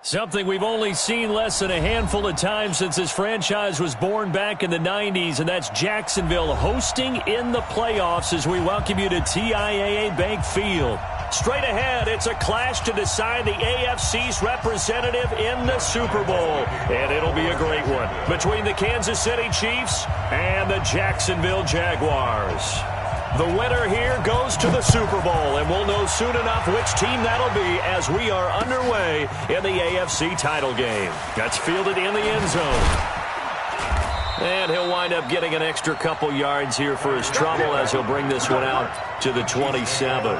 Something we've only seen less than a handful of times since this franchise was born back in the 90s, and that's Jacksonville hosting in the playoffs as we welcome you to TIAA Bank Field. Straight ahead, it's a clash to decide the AFC's representative in the Super Bowl, and it'll be a great one between the Kansas City Chiefs and the Jacksonville Jaguars. The winner here goes to the Super Bowl, and we'll know soon enough which team that'll be as we are underway in the AFC title game. That's fielded in the end zone. And he'll wind up getting an extra couple yards here for his trouble as he'll bring this one out to the 27.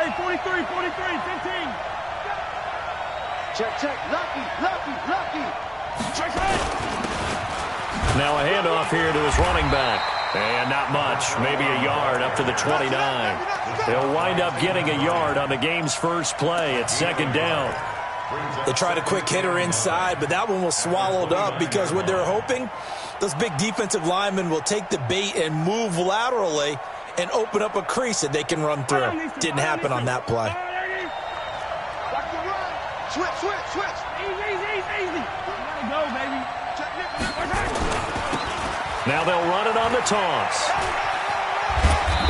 Hey, 43, 15. Check. Lucky. Check. Now a handoff here to his running back. And not much, maybe a yard up to the 29. They'll wind up getting a yard on the game's first play. It's second down. They tried a quick hitter inside, but that one was swallowed up because what they're hoping, those big defensive linemen will take the bait and move laterally and open up a crease that they can run through. Didn't happen on that play. Switch. Easy. Go, baby. Now they'll run it on the toss.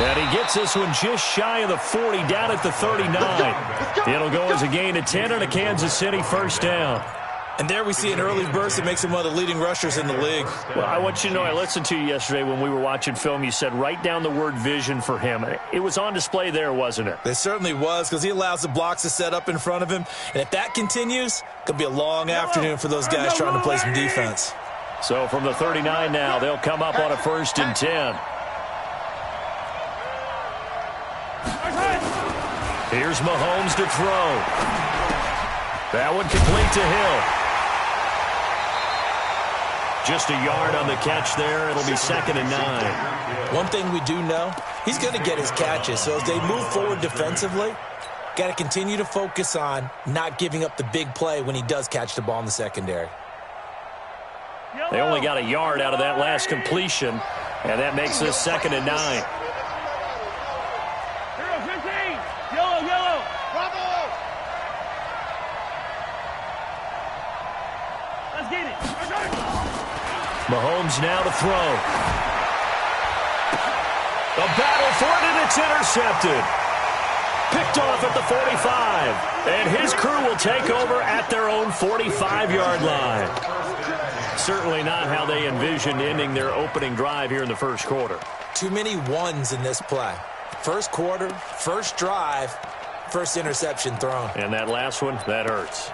And he gets this one just shy of the 40, down at the 39. It'll go as a gain of 10 and a Kansas City first down. And there we see an early burst that makes him one of the leading rushers in the league. Well, I want you to know, I listened to you yesterday when we were watching film. You said write down the word vision for him. It was on display there, wasn't it? It certainly was, because he allows the blocks to set up in front of him. And if that continues, it could be a long afternoon for those guys trying to play some defense. So from the 39 now, they'll come up on a 1st and 10. Here's Mahomes to throw. That one complete to Hill. Just a yard on the catch there. It'll be 2nd and 9. One thing we do know, he's going to get his catches. So as they move forward defensively, got to continue to focus on not giving up the big play when he does catch the ball in the secondary. They only got a yard out of that last completion, and that makes this 2nd and 9. Yellow. Bravo. Let's get it. Mahomes now to throw. A battle for it, and it's intercepted. Picked off at the 45. And his crew will take over at their own 45-yard line. Certainly not how they envisioned ending their opening drive here in the first quarter. Too many ones in this play. First quarter, first drive, first interception thrown. And that last one, that hurts.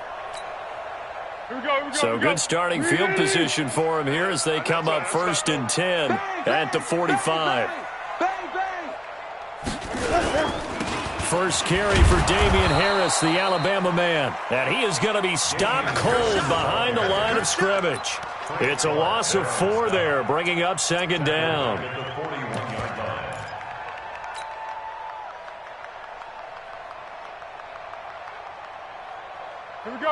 Here we go. So good starting field position for him here as they come up 1st and 10 at the 45. First carry for Damian Harris, the Alabama man. And he is going to be stopped cold behind the line of scrimmage. It's a loss of 4 there, bringing up 2nd down.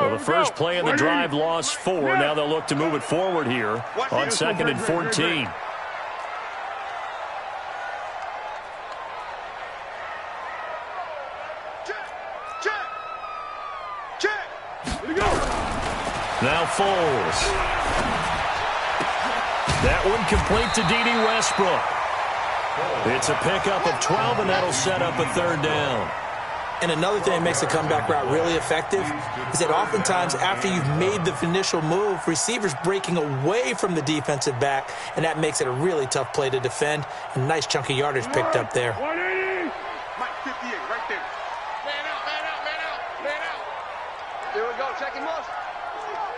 Well, the first play of the drive lost 4. Now they'll look to move it forward here on 2nd and 14. Now Foles. That one complete to D.D. Westbrook. It's a pickup of 12, and that'll set up a 3rd down. And another thing that makes the comeback route really effective is that oftentimes after you've made the initial move, receivers breaking away from the defensive back, and that makes it a really tough play to defend. A nice chunk of yardage picked up there. 180. Mike 58 right there. Man out. Here we go. Checking motion.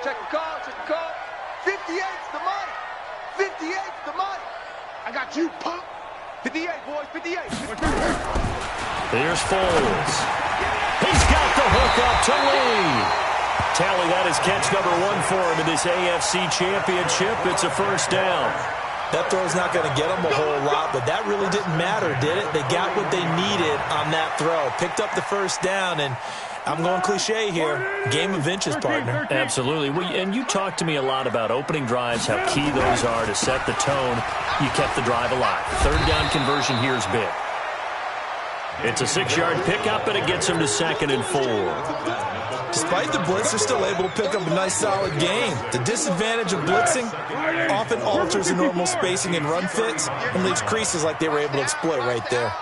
Check the call. 58's the money. 58's the money. I got you, punk. 58, boys. 58. Here's Foles. He's got the hook up to Lee. Tally, that is catch number 1 for him in this AFC Championship. It's a 1st down. That throw's not going to get them a whole lot, but that really didn't matter, did it? They got what they needed on that throw. Picked up the first down, and I'm going cliche here. Game of inches, partner. Absolutely. And you talked to me a lot about opening drives, how key those are to set the tone. You kept the drive alive. Third down conversion here is big. It's a 6-yard pickup, and it gets them to 2nd and 4. Despite the blitz, they're still able to pick up a nice, solid game. The disadvantage of blitzing often alters the normal spacing and run fits and leaves creases like they were able to exploit right there.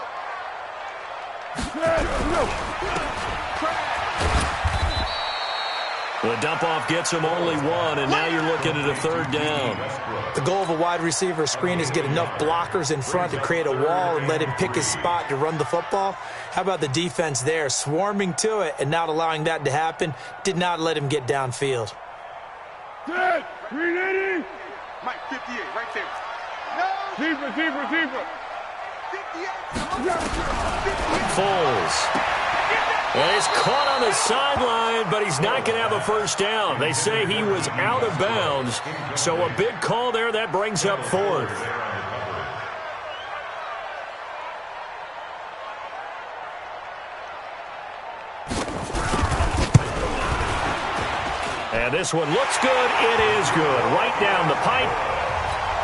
The dump-off gets him only 1, and now you're looking at a 3rd down. The goal of a wide receiver screen is get enough blockers in front to create a wall and let him pick his spot to run the football. How about the defense there, swarming to it and not allowing that to happen? Did not let him get downfield. Dead! 380! Mike, 58, right there. No! Deeper. 58! Foles. And he's caught on the sideline, but he's not going to have a first down. They say he was out of bounds, so a big call there that brings up 4th. And this one looks good. It is good. Right down the pipe.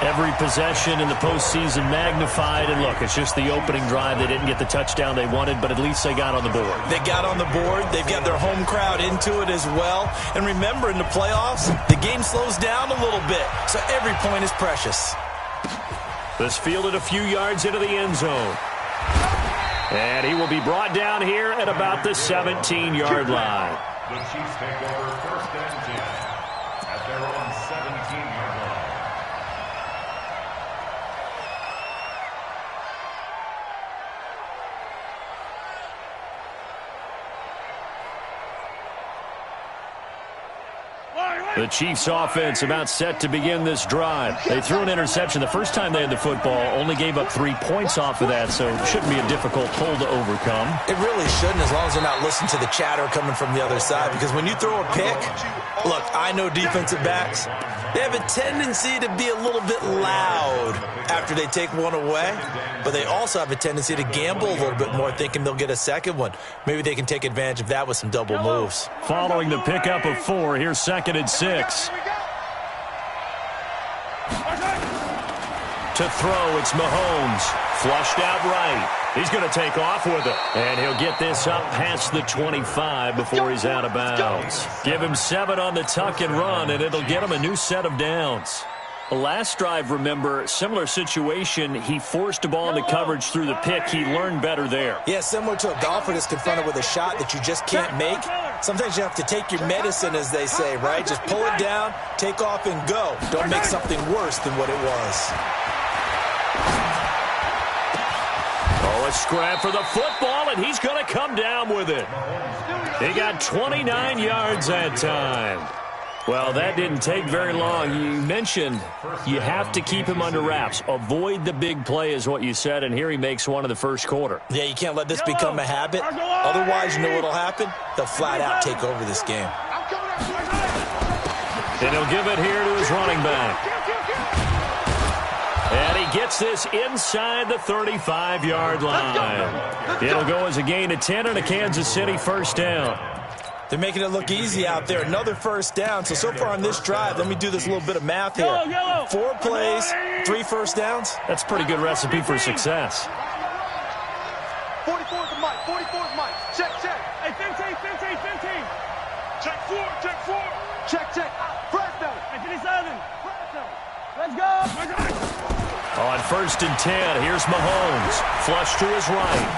Every possession in the postseason magnified. And look, it's just the opening drive. They didn't get the touchdown they wanted, but at least they got on the board. They got on the board. They've got their home crowd into it as well. And remember, in the playoffs, the game slows down a little bit, so every point is precious. This fielded a few yards into the end zone. And he will be brought down here at about the 17-yard line. The Chiefs take over 1st and 10 at their own 17-yard line. The Chiefs offense about set to begin this drive. They threw an interception the first time they had the football, only gave up 3 points off of that, so it shouldn't be a difficult hole to overcome. It really shouldn't, as long as they're not listening to the chatter coming from the other side, because when you throw a pick, look, I know defensive backs, they have a tendency to be a little bit loud after they take one away, but they also have a tendency to gamble a little bit more, thinking they'll get a second one. Maybe they can take advantage of that with some double moves. Following the pickup of 4, here's 2nd and 6. To throw, it's Mahomes. Flushed out right. He's going to take off with it. And he'll get this up past the 25 before he's out of bounds. Give him 7 on the tuck and run, and it'll get him a new set of downs. The last drive, remember, similar situation. He forced a ball into coverage through the pick. He learned better there. Yeah, similar to a golfer that's confronted with a shot that you just can't make. Sometimes you have to take your medicine, as they say, right? Just pull it down, take off, and go. Don't make something worse than what it was. Oh, a scrap for the football, and he's going to come down with it. He got 29 yards that time. Well, that didn't take very long. You mentioned you have to keep him under wraps. Avoid the big play is what you said, and here he makes one in the first quarter. Yeah, you can't let this become a habit. Otherwise, you know what'll happen? They'll flat out take over this game. And he'll give it here to his running back. And he gets this inside the 35-yard line. It'll go as a gain of 10 and a Kansas City first down. They're making it look easy out there. Another first down. So far on this drive, let me do this little bit of math here. 4 plays, 3 first downs. That's a pretty good recipe for success. 44 to Mike. 44 to Mike. Check. Hey, 15. Check 4. Check. First down. Hey, 57. First down. Let's go. On 1st and 10, here's Mahomes. Flush to his right.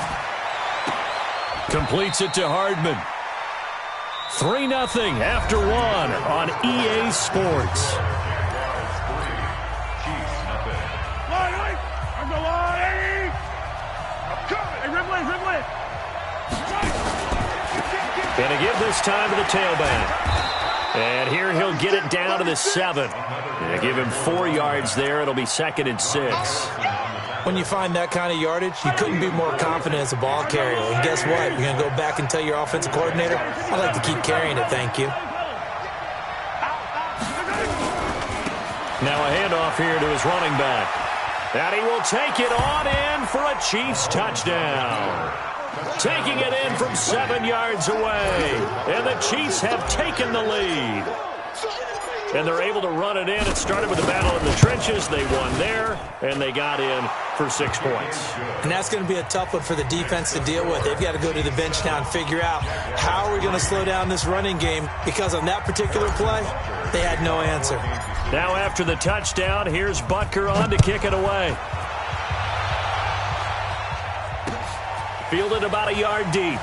Completes it to Hardman. 3-0 after 1 on EA Sports. Gonna give this time to the tailback. And here he'll get it down to the 7. Gonna give him 4 yards there. It'll be 2nd and 6. When you find that kind of yardage, you couldn't be more confident as a ball carrier. And guess what? You're going to go back and tell your offensive coordinator, I'd like to keep carrying it, thank you. Now a handoff here to his running back. And he will take it on in for a Chiefs touchdown. Taking it in from 7 yards away. And the Chiefs have taken the lead. And they're able to run it in. It started with a battle in the trenches. They won there, and they got in for 6 points. And that's going to be a tough one for the defense to deal with. They've got to go to the bench now and figure out how are we going to slow down this running game, because on that particular play, they had no answer. Now after the touchdown, here's Butker on to kick it away. Fielded about a yard deep.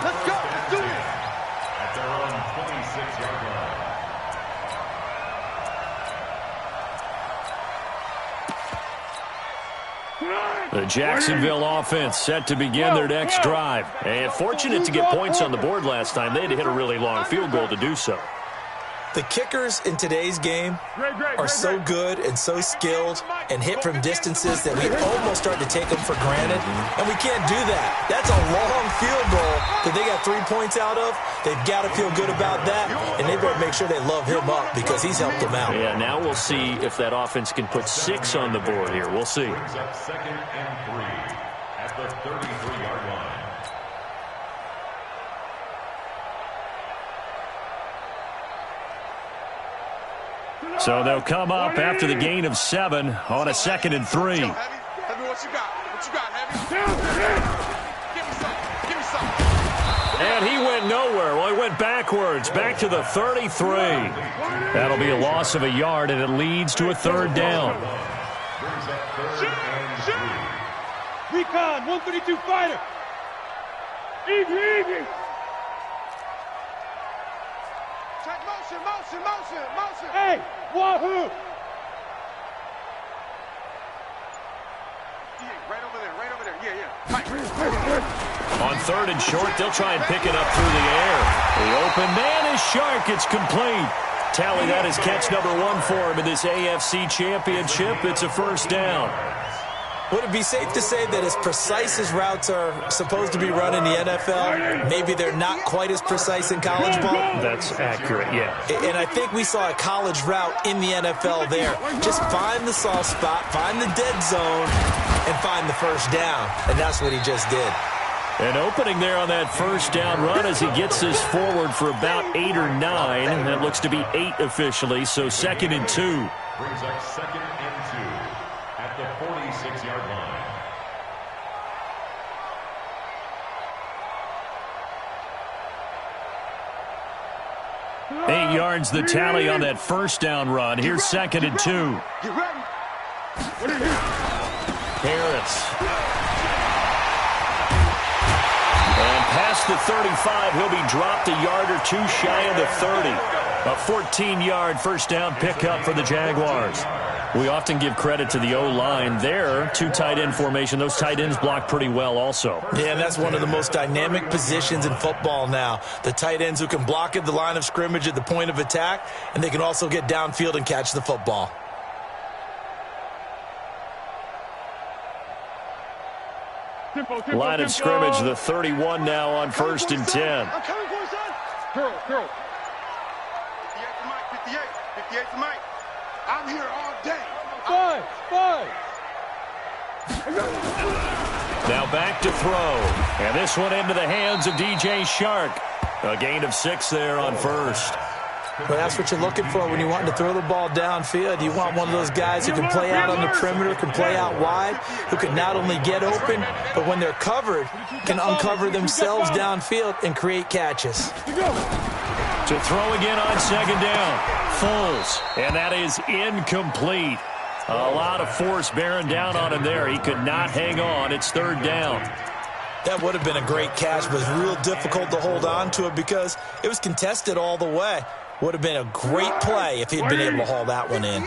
Let's go. Let's do it. At their own 26-yard line. The Jacksonville offense set to begin their next drive. And fortunate to get points on the board last time. They had to hit a really long field goal to do so. The kickers in today's game are so good and so skilled and hit from distances that we almost start to take them for granted, and we can't do that. That's a long field goal that they got 3 points out of. They've got to feel good about that, and they better make sure they love him up because he's helped them out. Yeah, now we'll see if that offense can put 6 on the board here. We'll see. Brings up 2nd and 3 at the 33-yard line. So they'll come up after the gain of 7 on a 2nd and 3. Heavy, what you got? What you got, Heavy? Give me some. Give me some. And he went nowhere. Well, he went backwards, back to the 33. That'll be a loss of a yard, and it leads to a 3rd down. Brings up 3rd and 3. Recon, 132 fighter. Easy. Check motion. Hey, wahoo. Right over there. Yeah. Mike. On 3rd and short, they'll try and pick it up through the air. The open man is Shark. It's complete. Tally, that is catch number 1 for him in this AFC Championship. It's a 1st down. Would it be safe to say that as precise as routes are supposed to be run in the NFL, maybe they're not quite as precise in college ball? That's accurate, yeah. And I think we saw a college route in the NFL there. Just find the soft spot, find the dead zone, and find the 1st down. And that's what he just did. An opening there on that 1st down run as he gets this forward for about 8 or 9. That looks to be 8 officially, so 2nd and 2. Brings up 2nd and 2 at the 46-yard line. 8 yards the tally on that 1st down run. Here's 2nd and 2. Get ready. Harris. And past the 35, he'll be dropped a yard or 2 shy of the 30. A 14-yard 1st down pickup for the Jaguars. We often give credit to the O-line there. 2 tight end formation. Those tight ends block pretty well also. Yeah, and that's one of the most dynamic positions in football now. The tight ends who can block at the line of scrimmage at the point of attack, and they can also get downfield and catch the football. Line of scrimmage, the 31 now on 1st and 10. I'm coming for you, son. Girl. 58 to Mike. I'm here all day. Five. Now back to throw. And this one into the hands of DJ Shark. A gain of 6 there on 1st. Well, that's what you're looking for when you want to throw the ball downfield. You want one of those guys who can play out on the perimeter, can play out wide, who can not only get open, but when they're covered, can uncover themselves downfield and create catches. To throw again on 2nd down. Foles. And that is incomplete. A lot of force bearing down on him there. He could not hang on. It's 3rd down. That would have been a great catch, but it's real difficult to hold on to it because it was contested all the way. Would have been a great play if he'd been able to haul that one in.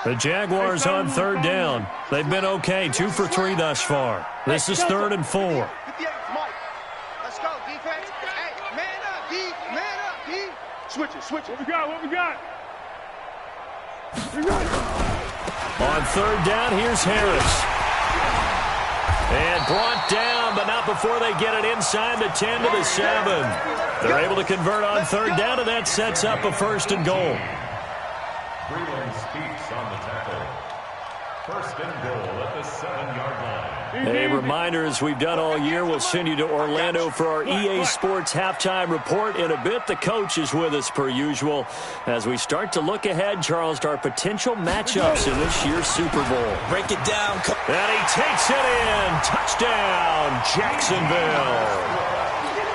The Jaguars on 3rd down. They've been okay, 2 for 3 thus far. This is 3rd and 4. 58 Mike. Let's go, defense. Hey, man up, D. Man up, D. Switch it. What we got? On 3rd down, here's Harris. And brought down, but not before they get it inside the 10 to the 7. They're able to convert on third down, and that sets up a 1st and goal. Freeland speaks on the tackle. 1st and goal at the 7-yard line. A reminder, as we've done all year, we'll send you to Orlando for our EA Sports halftime report. In a bit, the coach is with us per usual as we start to look ahead, Charles, to our potential matchups in this year's Super Bowl. Break it down. And he takes it in. Touchdown, Jacksonville.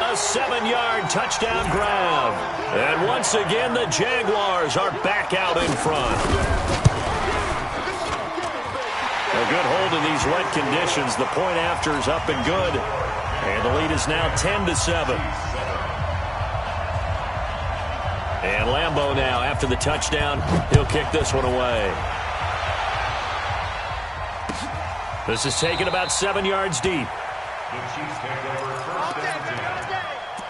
A 7-yard touchdown grab. And once again, the Jaguars are back out in front. A good hold in these wet conditions. The point after is up and good. And the lead is now 10-7. And Lambeau now, after the touchdown, he'll kick this one away. This is taken about 7 yards deep. The Chiefs take over 1st and 10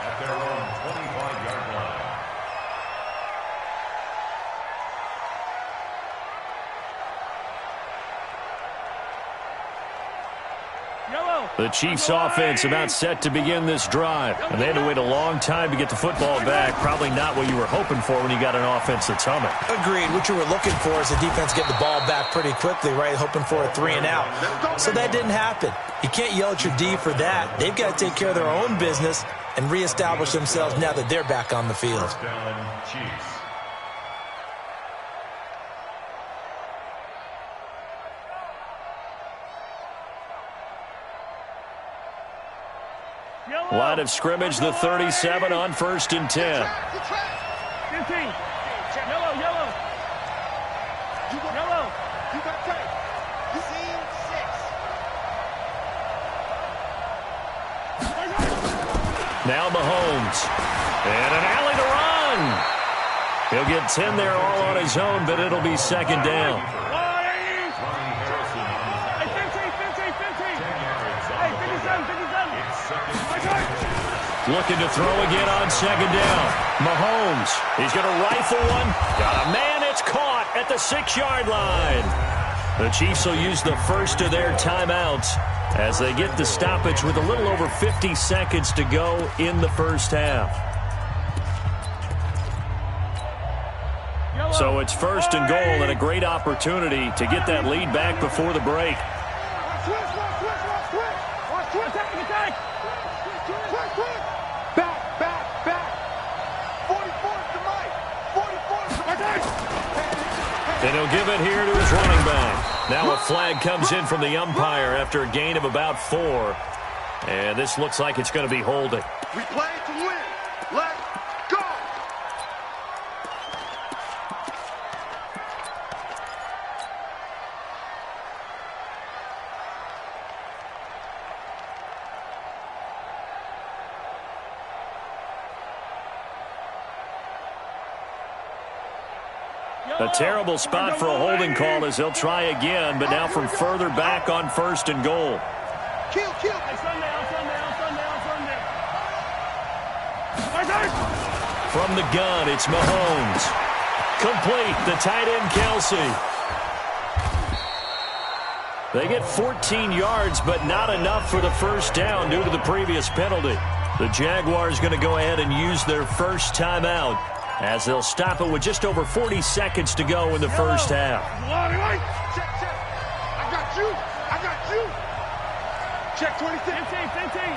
at their own 25-yard line. The Chiefs offense about set to begin this drive. And they had to wait a long time to get the football back. Probably not what you were hoping for when you got an offense that's humming. Agreed. What you were looking for is the defense get the ball back pretty quickly, right? Hoping for a 3 and out. So that didn't happen. You can't yell at your D for that. They've got to take care of their own business and reestablish themselves now that they're back on the field. 1st down, Chiefs. Line of scrimmage, the 37 on 1st and 10. 15. Yellow. Yellow. You got tight. Scene 6. Now Mahomes. And an alley to run. He'll get 10 there all on his own, but it'll be 2nd down. Looking to throw again on 2nd down. Mahomes. He's going to rifle one. Got a man. It's caught at the 6-yard line. The Chiefs will use the first of their timeouts as they get the stoppage with a little over 50 seconds to go in the first half. So it's 1st and goal and a great opportunity to get that lead back before the break. And he'll give it here to his running back. Now a flag comes in from the umpire after a gain of about 4. And this looks like it's going to be holding. We play to win. Let's go. A terrible spot for a holding call as they'll try again, but now from further back on 1st and goal. Kill. From the gun, it's Mahomes. Complete, the tight end, Kelsey. They get 14 yards, but not enough for the 1st down due to the previous penalty. The Jaguars going to go ahead and use their first timeout as they'll stop it with just over 40 seconds to go in the first half. Check. I got you. Check 26. 15.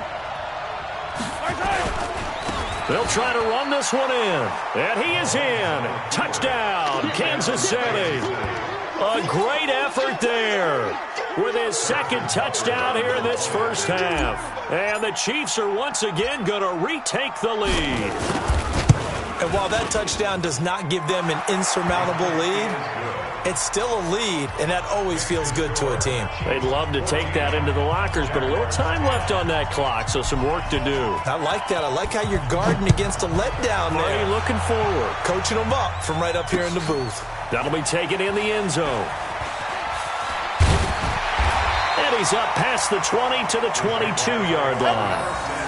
They'll try to run this one in. And he is in. Touchdown, Kansas City. A great effort there with his 2nd touchdown here in this first half. And the Chiefs are once again going to retake the lead. And while that touchdown does not give them an insurmountable lead, it's still a lead, and that always feels good to a team. They'd love to take that into the lockers, but a little time left on that clock, so some work to do. I like that. I like how you're guarding against a letdown there. Already looking forward. Coaching them up from right up here in the booth. That'll be taken in the end zone. And he's up past the 20 to the 22-yard line.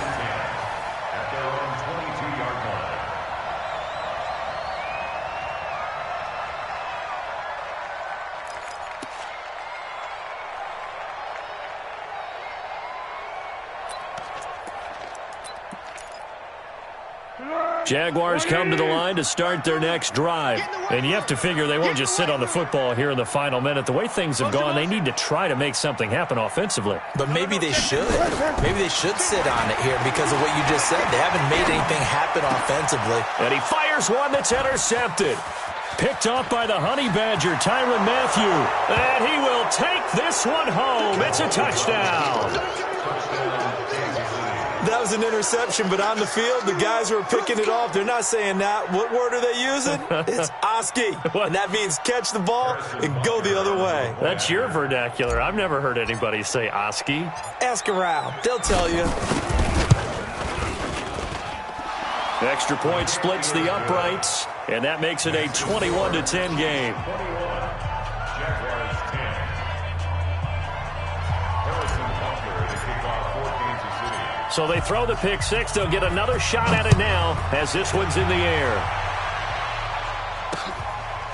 Jaguars come to the line to start their next drive. And you have to figure they won't just sit on the football here in the final minute. The way things have gone, they need to try to make something happen offensively. But maybe they should. Maybe they should sit on it here because of what you just said. They haven't made anything happen offensively. And he fires one that's intercepted. Picked off by the Honey Badger, Tyrann Mathieu. And he will take this one home. It's a touchdown. That was an interception, but on the field, the guys who are picking it off, they're not saying that. What word are they using? It's Oski. And that means catch the ball and go the other way. That's your vernacular. I've never heard anybody say Oski. Ask around. They'll tell you. Extra point splits the uprights, and that makes it a 21-10 game. So they throw the pick six. They'll get another shot at it now as this one's in the air.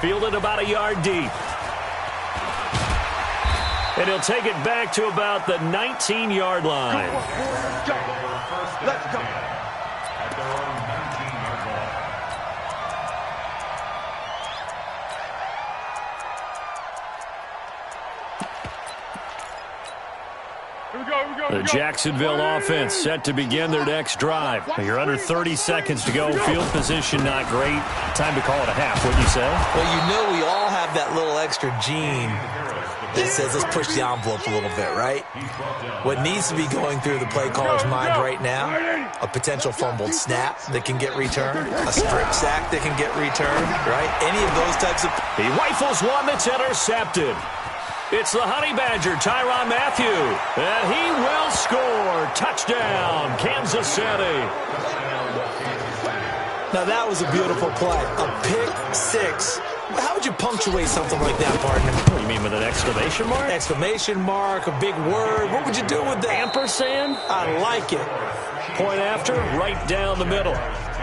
Fielded about a yard deep. And he'll take it back to about the 19-yard line. Let's go. At their own 19-yard line. The Jacksonville offense set to begin their next drive. You're under 30 seconds to go. Field position not great. Time to call it a half, wouldn't you say? Well, you know we all have that little extra gene that says let's push the envelope a little bit, right? What needs to be going through the play caller's mind right now, a potential fumbled snap that can get returned, a strip sack that can get returned, right? Any of those types of... He rifles one that's intercepted. It's the Honey Badger, Tyrann Mathieu, and he will score. Touchdown, Kansas City. Now, that was a beautiful play. A pick six. How would you punctuate something like that, partner? What, you mean with an exclamation mark? Exclamation mark, a big word. What would you do with that? Ampersand? I like it. Point after, right down the middle.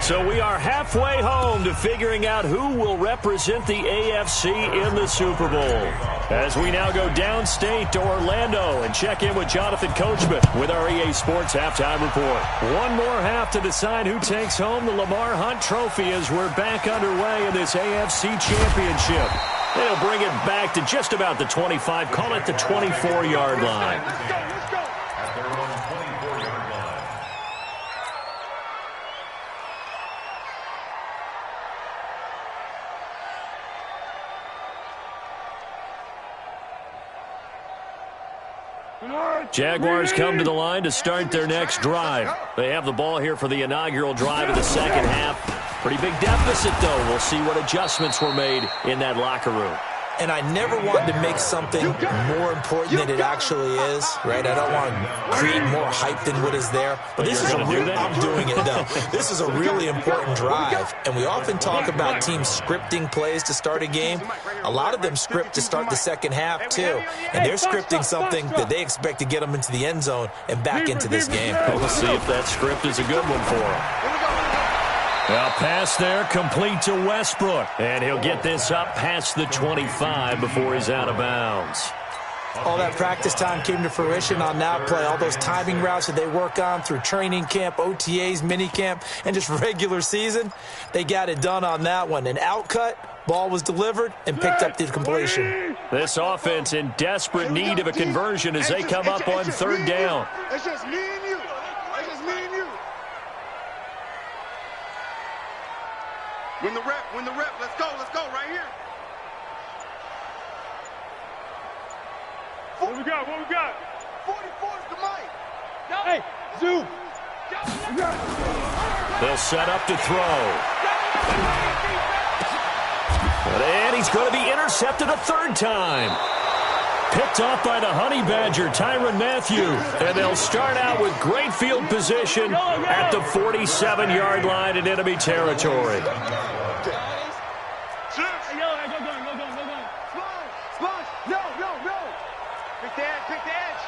So we are halfway home to figuring out who will represent the AFC in the Super Bowl. As we now go downstate to Orlando and check in with Jonathan Coachman with our EA Sports Halftime Report. One more half to decide who takes home the Lamar Hunt Trophy as we're back underway in this AFC Championship. They'll bring it back to just about the 25, call it the 24-yard line. At their own 24-yard line. Jaguars come to the line to start their next drive. They have the ball here for the inaugural drive of the second half. Pretty big deficit, though. We'll see what adjustments were made in that locker room. And I never want to make something more important than it actually is, right? I don't want to create more hype than what is there. But this is I'm doing it, though. This is a really important drive. And we often talk about teams scripting plays to start a game. A lot of them script to start the second half, too. And they're scripting something that they expect to get them into the end zone and back into this game. We'll see if that script is a good one for them. Now, pass there, complete to Westbrook. And he'll get this up past the 25 before he's out of bounds. All that practice time came to fruition on that play. All those timing routes that they work on through training camp, OTAs, minicamp, and just regular season, they got it done on that one. An outcut, ball was delivered, and picked up the completion. This offense in desperate need of a conversion as they come up on third down. It's just me and you. It's just me and you. Win the rep, let's go, right here. What we got? 44's the mic. Hey, Zoo. They'll set up to throw. And he's going to be intercepted a third time. Picked off by the Honey Badger, Tyrann Mathieu. And they'll start out with great field position at the 47-yard line in enemy territory. Pick the edge.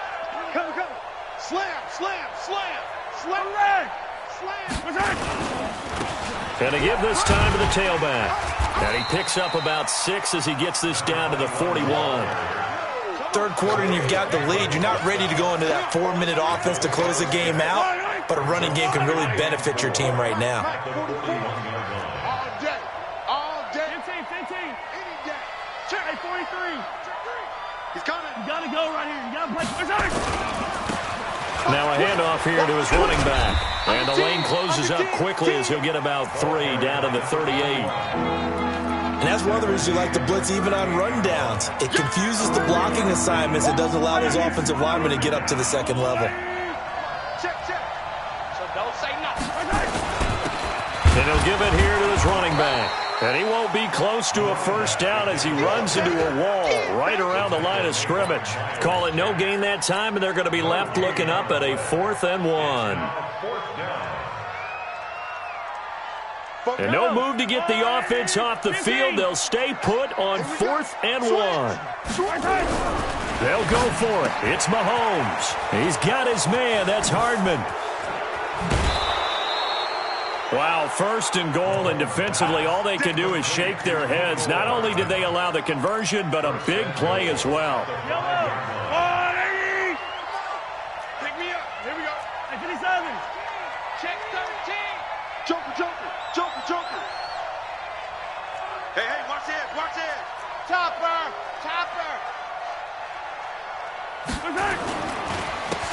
Come. Slam. And to give this time to the tailback. And he picks up about 6 as he gets this down to the 41. Third quarter and you've got the lead. You're not ready to go into that 4-minute offense to close the game out. but a running game can really benefit your team right now. All day. 15. Any day. Check. Hey, 43. He's coming. You got to go right here. You got to play. Now a handoff here to his running back. And the lane closes up quickly as he'll get about 3 down to the 38. And that's one of the reasons you like to blitz even on rundowns. It confuses the blocking assignments. It doesn't allow those offensive linemen to get up to the second level. Check. So don't say nothing. And he'll give it here to his running back. And he won't be close to a first down as he runs into a wall right around the line of scrimmage. Call it no gain that time, and they're going to be left looking up at a 4th and 1. And no move to get the offense off the field. They'll stay put on 4th and 1. They'll go for it. It's Mahomes. He's got his man. That's Hardman. Wow, 1st and goal, and defensively all they can do is shake their heads. Not only did they allow the conversion, but a big play as well. Pick me up. Here we go. 57. Check 13. Joker. Hey, watch this. Topper.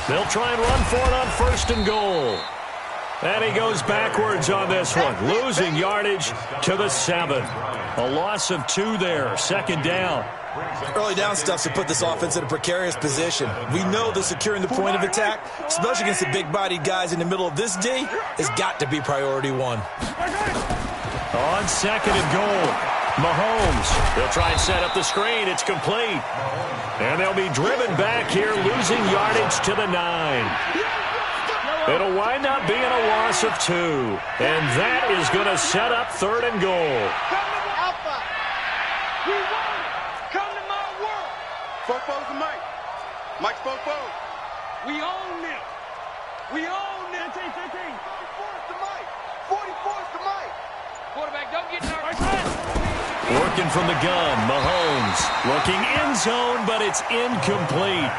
They'll try and run for it on 1st and goal. And he goes backwards on this one, losing yardage to the 7. A loss of 2 there, 2nd down. Early down stuff to put this offense in a precarious position. We know that securing the point of attack, especially against the big-bodied guys in the middle of this D, has got to be priority 1. On 2nd and goal, Mahomes. They'll try and set up the screen. It's complete. And they'll be driven back here, losing yardage to the 9. It'll wind up being a loss of 2. And that is going to set up 3rd and goal. Alpha. We won. Come to my world. Fofo's the Mike. Mike's Fofo. We own it. 15. 44's the Mike. 44's the Mike. Quarterback, don't get nervous. Working from the gun, Mahomes. Looking end zone, but it's incomplete.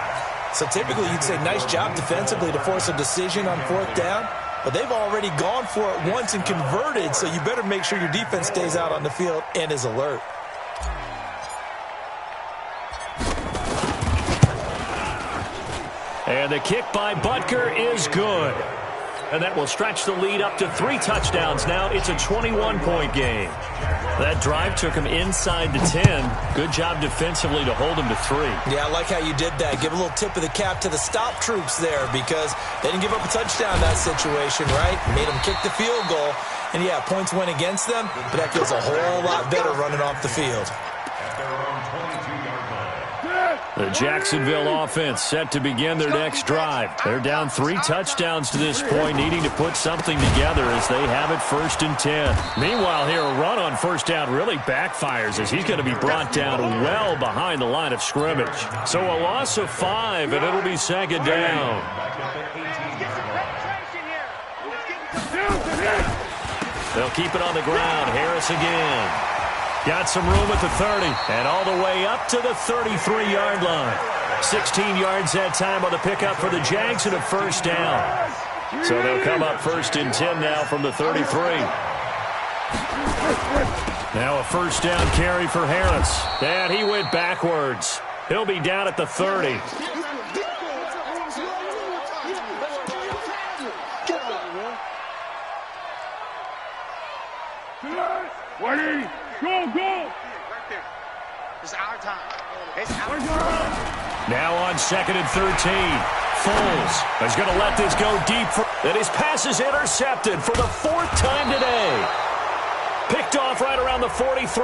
So typically you'd say nice job defensively to force a decision on 4th down, but they've already gone for it once and converted, so you better make sure your defense stays out on the field and is alert. And the kick by Butker is good. And that will stretch the lead up to 3 touchdowns now. It's a 21-point game. That drive took him inside the 10. Good job defensively to hold him to 3. Yeah, I like how you did that. Give a little tip of the cap to the stop troops there because they didn't give up a touchdown in that situation, right? Made them kick the field goal. And, yeah, points went against them, but that feels a whole lot better running off the field. The Jacksonville offense set to begin their next drive. They're down 3 touchdowns to this point, needing to put something together as they have it 1st and 10. Meanwhile, here a run on 1st down really backfires as he's going to be brought down well behind the line of scrimmage. So a loss of 5, and it'll be 2nd down. They'll keep it on the ground. Harris again. Got some room at the 30 and all the way up to the 33-yard line. 16 yards that time on the pickup for the Jags and a 1st down. So they'll come up 1st and 10 now from the 33. Now a 1st down carry for Harris. And he went backwards. He'll be down at the 30. Ready? Go! Right there. It's our time. Now on 2nd and 13. Foles is going to let this go deep. And his pass is intercepted for the 4th time today. Picked off right around the 43.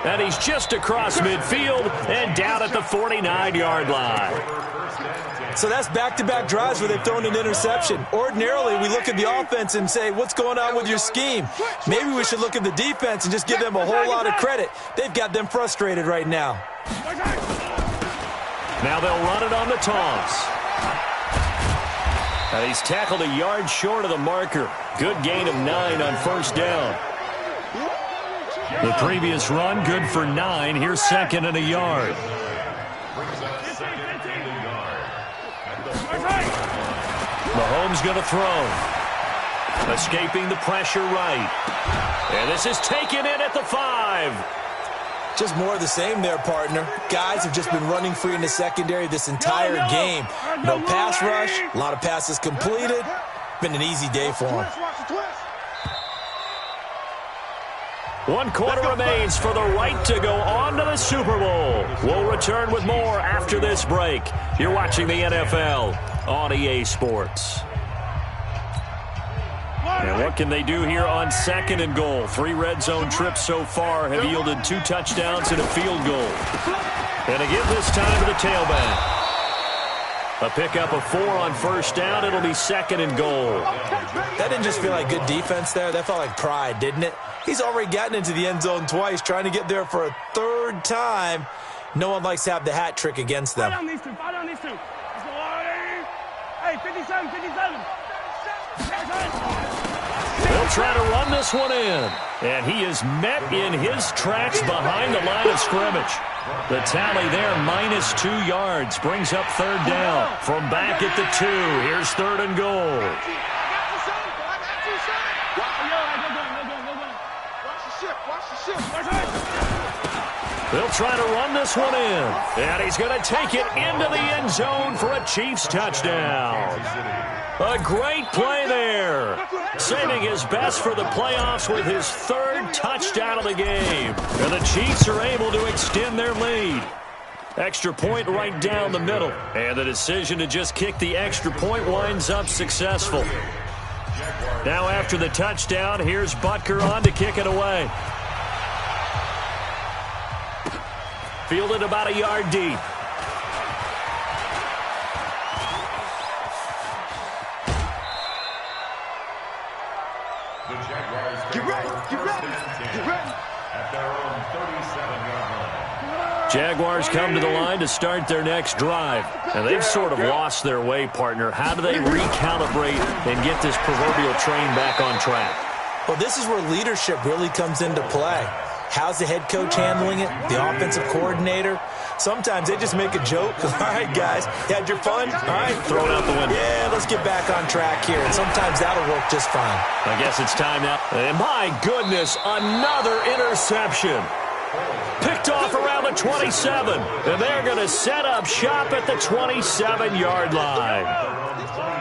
And he's just across midfield and down at the 49-yard line. So that's back-to-back drives where they've thrown an interception. Ordinarily, we look at the offense and say, what's going on with your scheme? Maybe we should look at the defense and just give them a whole lot of credit. They've got them frustrated right now. Now they'll run it on the toss. And he's tackled a yard short of the marker. Good gain of 9 on 1st down. The previous run, good for 9. Here's 2nd and a yard. Mahomes going to throw. Escaping the pressure right. And this is taken in at the 5. Just more of the same there, partner. Guys have just been running free in the secondary this entire game. No pass rush, a lot of passes completed. Been an easy day for them. 1 quarter remains for the right to go on to the Super Bowl. We'll return with more after this break. You're watching the NFL on EA Sports. And what can they do here on 2nd and goal? 3 red zone trips so far have yielded 2 touchdowns and a field goal. And again this time to the tailback. A pickup of 4 on 1st down. It'll be 2nd and goal. That didn't just feel like good defense there. That felt like pride, didn't it? He's already gotten into the end zone twice, trying to get there for a 3rd time. No one likes to have the hat trick against them. Fight on these two. Fight on these two. Hey, 57, 57. They'll try to run this one in. And he is met in his tracks behind the line of scrimmage. The tally there, -2 yards, brings up 3rd down. From back at the 2, here's 3rd and goal. They'll try to run this one in. And he's going to take it into the end zone for a Chiefs touchdown. A great play there. Saving his best for the playoffs with his 3rd touchdown of the game. And the Chiefs are able to extend their lead. Extra point right down the middle. And the decision to just kick the extra point winds up successful. Now after the touchdown, here's Butker on to kick it away. Fielded about a yard deep. Get ready. At their own 37-yard line. Jaguars come to the line to start their next drive. And they've sort of lost their way, partner. How do they recalibrate and get this proverbial train back on track? Well, this is where leadership really comes into play. How's the head coach handling it? The offensive coordinator? Sometimes they just make a joke. All right, guys, you had your fun? All right, throw it out the window. Yeah, let's get back on track here. And sometimes that'll work just fine. I guess it's time now. And my goodness, another interception. Picked off around the 27. And they're going to set up shop at the 27-yard line.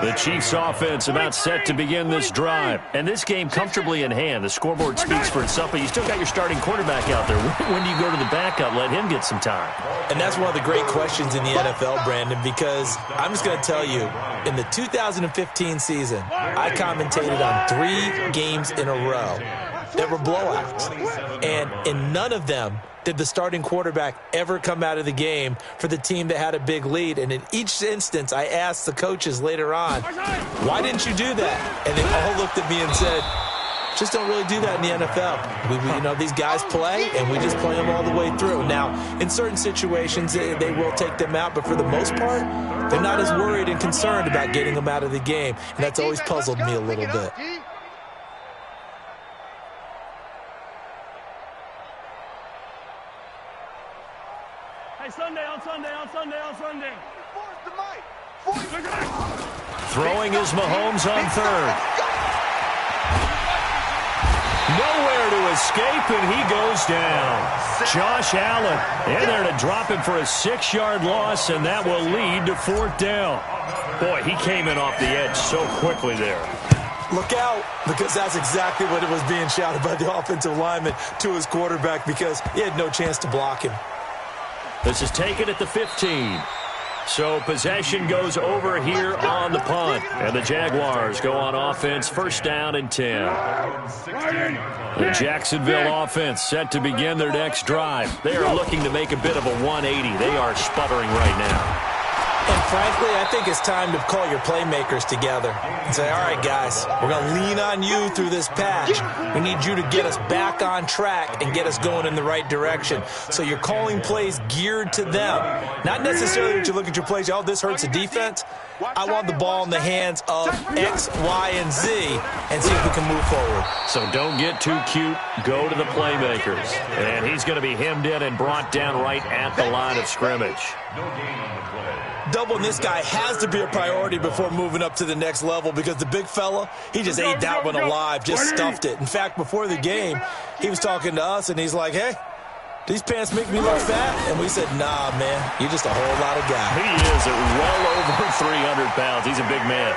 The Chiefs offense about set to begin this drive. And this game comfortably in hand. The scoreboard speaks for itself, but you still got your starting quarterback out there. When do you go to the backup? Let him get some time. And that's one of the great questions in the NFL, Brandon, because I'm just going to tell you, in the 2015 season, I commentated on 3 games in a row that were blowouts. And in none of them did the starting quarterback ever come out of the game for the team that had a big lead. And in each instance, I asked the coaches later on, why didn't you do that? And they all looked at me and said, just don't really do that in the NFL. You know, these guys play, and we just play them all the way through. Now, in certain situations, they will take them out, but for the most part, they're not as worried and concerned about getting them out of the game. And that's always puzzled me a little bit. Sunday. Throwing is Mahomes on 3rd. Nowhere to escape, and he goes down. Josh Allen in there to drop him for a 6-yard loss, and that will lead to 4th down. Boy, he came in off the edge so quickly there. Look out, because that's exactly what it was being shouted by the offensive lineman to his quarterback, because he had no chance to block him. This is taken at the 15. So possession goes over here on the punt. And the Jaguars go on offense, 1st down and 10. The Jacksonville offense set to begin their next drive. They are looking to make a bit of a 180. They are sputtering right now. And frankly, I think it's time to call your playmakers together and say, all right, guys, we're going to lean on you through this patch. We need you to get us back on track and get us going in the right direction. So you're calling plays geared to them. Not necessarily that you look at your plays, oh, this hurts the defense. I want the ball in the hands of X, Y, and Z and see if we can move forward. So don't get too cute. Go to the playmakers. And he's going to be hemmed in and brought down right at the line of scrimmage. Double Controlling this guy has to be a priority before moving up to the next level because the big fella, he just ate that one alive, just stuffed it. In fact, before the game, he was talking to us, and he's like, hey, these pants make me look fat? And we said, nah, man, you're just a whole lot of guy. He is at well over 300 pounds. He's a big man.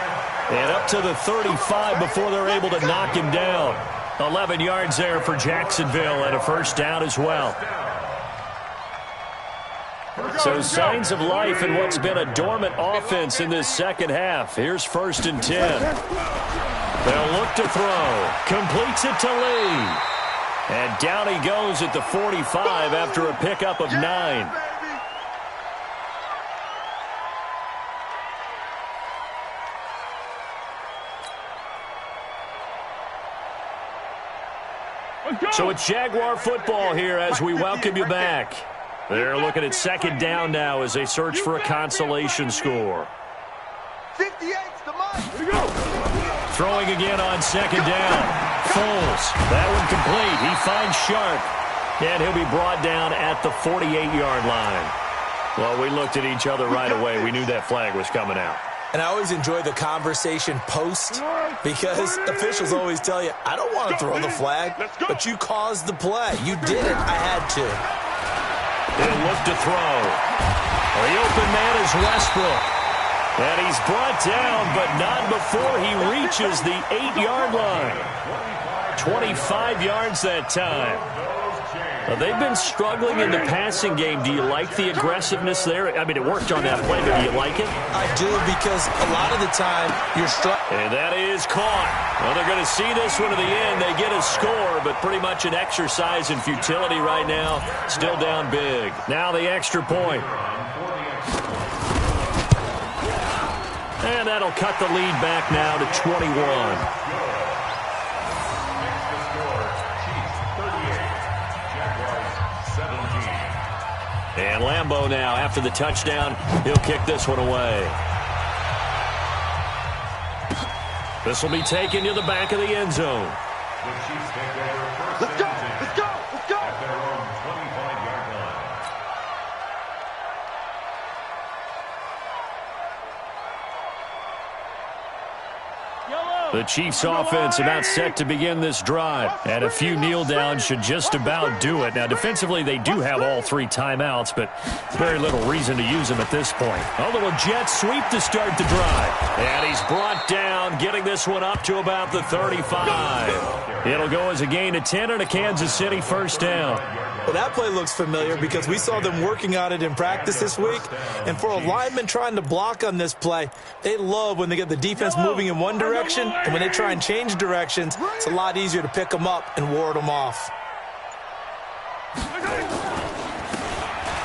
And up to the 35 before they're able to knock him down. 11 yards there for Jacksonville and a first down as well. So signs of life in what's been a dormant offense in this second half. Here's 1st and 10. They'll look to throw. Completes it to Lee. And down he goes at the 45 after a pickup of 9. So it's Jaguar football here as we welcome you back. They're looking at 2nd down now as they search for a consolation score. 58's the mark. Throwing again on 2nd down. Foles. That one complete. He finds Sharp. And he'll be brought down at the 48-yard line. Well, we looked at each other right away. We knew that flag was coming out. And I always enjoy the conversation post because officials always tell you, I don't want to throw the flag, but you caused the play. You did it. I had to. He'll look to throw. The open man is Westbrook. And he's brought down, but not before he reaches the 8-yard line. 25 yards that time. They've been struggling in the passing game. Do you like the aggressiveness there? I mean, it worked on that play, but do you like it? I do, because a lot of the time you're struggling. And that is caught. Well, they're going to see this one to the end. They get a score, but pretty much an exercise in futility right now. Still down big. Now the extra point. And that'll cut the lead back now to 21. And Lambeau now, after the touchdown, he'll kick this one away. This will be taken to the back of the end zone. The Chiefs take over 1st Let's go, and 10 let's go, let's go. at their own 25-yard line. The Chiefs offense about set to begin this drive. And a few kneel downs should just about do it. Now, defensively, they do have all 3 timeouts, but very little reason to use them at this point. A little jet sweep to start the drive. And he's brought down, getting this one up to about the 35. It'll go as a gain of 10 and a Kansas City first down. Well, that play looks familiar because we saw them working on it in practice this week. And for a lineman trying to block on this play, they love when they get the defense moving in one direction, and when they try and change directions, it's a lot easier to pick them up and ward them off.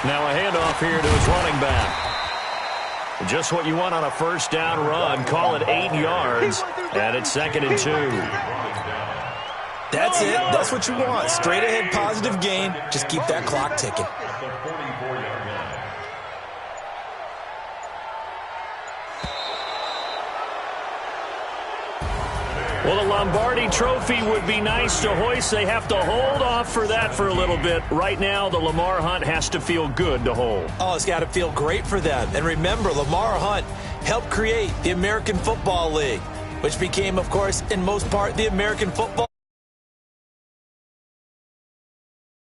Now a handoff here to his running back. Just what you want on a first down run. Call it 8 yards, and it's 2nd and 2. That's it. That's what you want. Straight ahead, positive gain. Just keep that clock ticking. Well, the Lombardi Trophy would be nice to hoist. They have to hold off for that for a little bit. Right now, the Lamar Hunt has to feel good to hold. Oh, it's got to feel great for them. And remember, Lamar Hunt helped create the American Football League, which became, of course, in most part, the American Football